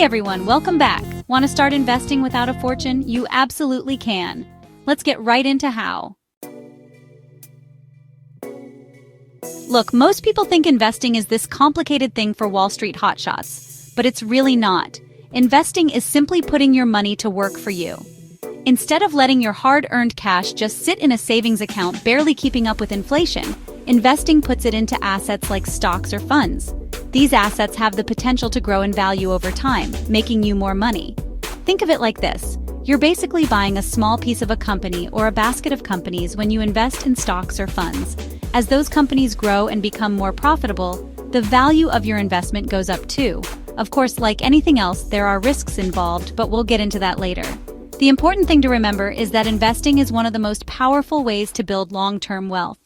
Hey everyone, welcome back. Want to start investing without a fortune? You absolutely can. Let's get right into how. Look, most people think investing is this complicated thing for Wall Street hotshots, but it's really not. Investing is simply putting your money to work for you. Instead of letting your hard-earned cash just sit in a savings account barely keeping up with inflation, investing puts it into assets like stocks or funds. These assets have the potential to grow in value over time, making you more money. Think of it like this. You're basically buying a small piece of a company or a basket of companies when you invest in stocks or funds. As those companies grow and become more profitable, the value of your investment goes up too. Of course, like anything else, there are risks involved, but we'll get into that later. The important thing to remember is that investing is one of the most powerful ways to build long-term wealth.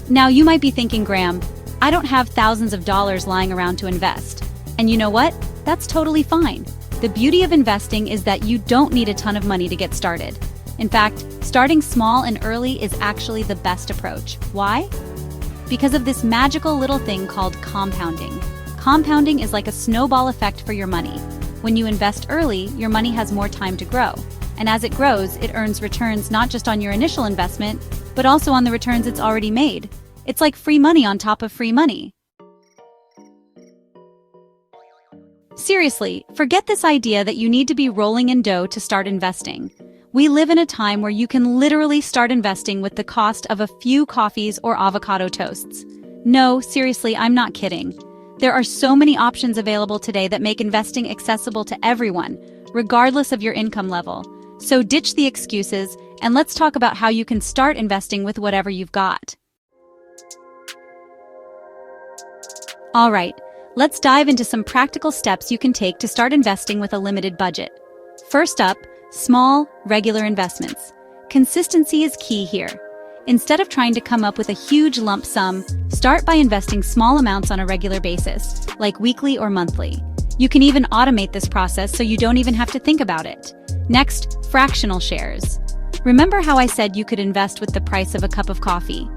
Now you might be thinking, Graham, I don't have thousands of dollars lying around to invest. And you know what? That's totally fine. The beauty of investing is that you don't need a ton of money to get started. In fact, starting small and early is actually the best approach. Why? Because of this magical little thing called compounding. Compounding is like a snowball effect for your money. When you invest early, your money has more time to grow. And as it grows, it earns returns not just on your initial investment, but also on the returns it's already made. It's like free money on top of free money. Seriously, forget this idea that you need to be rolling in dough to start investing. We live in a time where you can literally start investing with the cost of a few coffees or avocado toasts. No, seriously, I'm not kidding. There are so many options available today that make investing accessible to everyone, regardless of your income level. So ditch the excuses, and let's talk about how you can start investing with whatever you've got. All right, let's dive into some practical steps you can take to start investing with a limited budget. First up, small, regular investments. Consistency is key here. Instead of trying to come up with a huge lump sum, start by investing small amounts on a regular basis, like weekly or monthly. You can even automate this process so you don't even have to think about it. Next, fractional shares. Remember how I said you could invest with the price of a cup of coffee?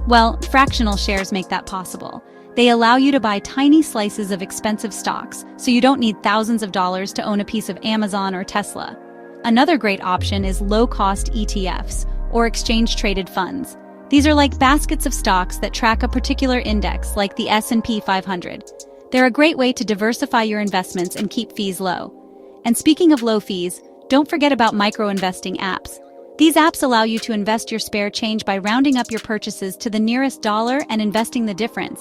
Well, fractional shares make that possible. They allow you to buy tiny slices of expensive stocks, so you don't need thousands of dollars to own a piece of Amazon or Tesla. Another great option is low-cost ETFs, or exchange-traded funds. These are like baskets of stocks that track a particular index, like the S&P 500. They're a great way to diversify your investments and keep fees low. And speaking of low fees, don't forget about micro-investing apps. These apps allow you to invest your spare change by rounding up your purchases to the nearest dollar and investing the difference.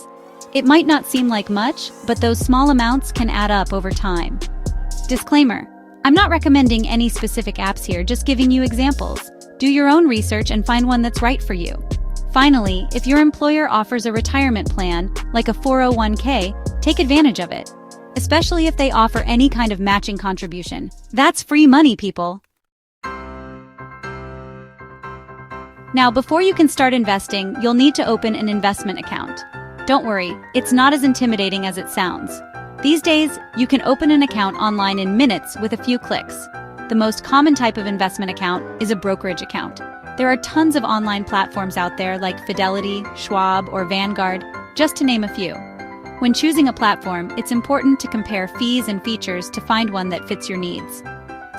It might not seem like much, but those small amounts can add up over time. Disclaimer: I'm not recommending any specific apps here, just giving you examples. Do your own research and find one that's right for you. Finally, if your employer offers a retirement plan, like a 401k, take advantage of it. Especially if they offer any kind of matching contribution. That's free money, people. Now, before you can start investing, you'll need to open an investment account. Don't worry, it's not as intimidating as it sounds. These days, you can open an account online in minutes with a few clicks. The most common type of investment account is a brokerage account. There are tons of online platforms out there like Fidelity, Schwab, or Vanguard, just to name a few. When choosing a platform, it's important to compare fees and features to find one that fits your needs.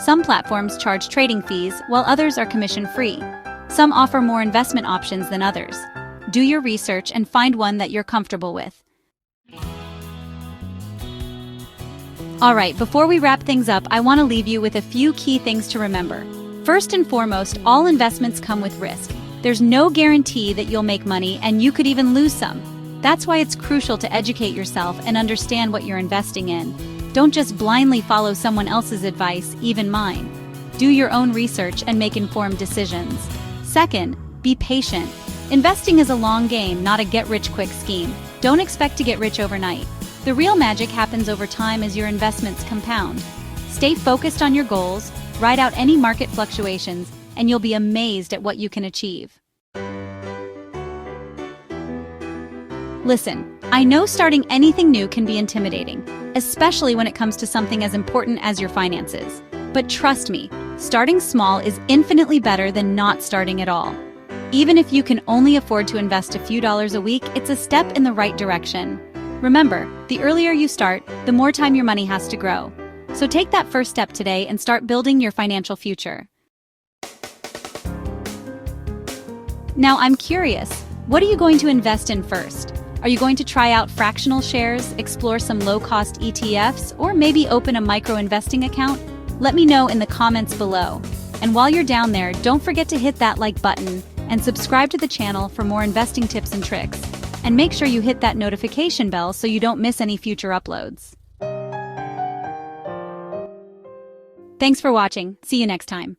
Some platforms charge trading fees, while others are commission-free. Some offer more investment options than others. Do your research and find one that you're comfortable with. Alright, before we wrap things up, I want to leave you with a few key things to remember. First and foremost, all investments come with risk. There's no guarantee that you'll make money, and you could even lose some. That's why it's crucial to educate yourself and understand what you're investing in. Don't just blindly follow someone else's advice, even mine. Do your own research and make informed decisions. Second, be patient. Investing is a long game, not a get-rich-quick scheme. Don't expect to get rich overnight. The real magic happens over time as your investments compound. Stay focused on your goals, ride out any market fluctuations, and you'll be amazed at what you can achieve. Listen, I know starting anything new can be intimidating, especially when it comes to something as important as your finances. But trust me, starting small is infinitely better than not starting at all. Even if you can only afford to invest a few dollars a week, it's a step in the right direction. Remember, the earlier you start, the more time your money has to grow. So take that first step today and start building your financial future. Now I'm curious, what are you going to invest in first? Are you going to try out fractional shares, explore some low-cost ETFs, or maybe open a micro-investing account? Let me know in the comments below. And while you're down there, don't forget to hit that like button and subscribe to the channel for more investing tips and tricks. And make sure you hit that notification bell so you don't miss any future uploads. Thanks for watching. See you next time.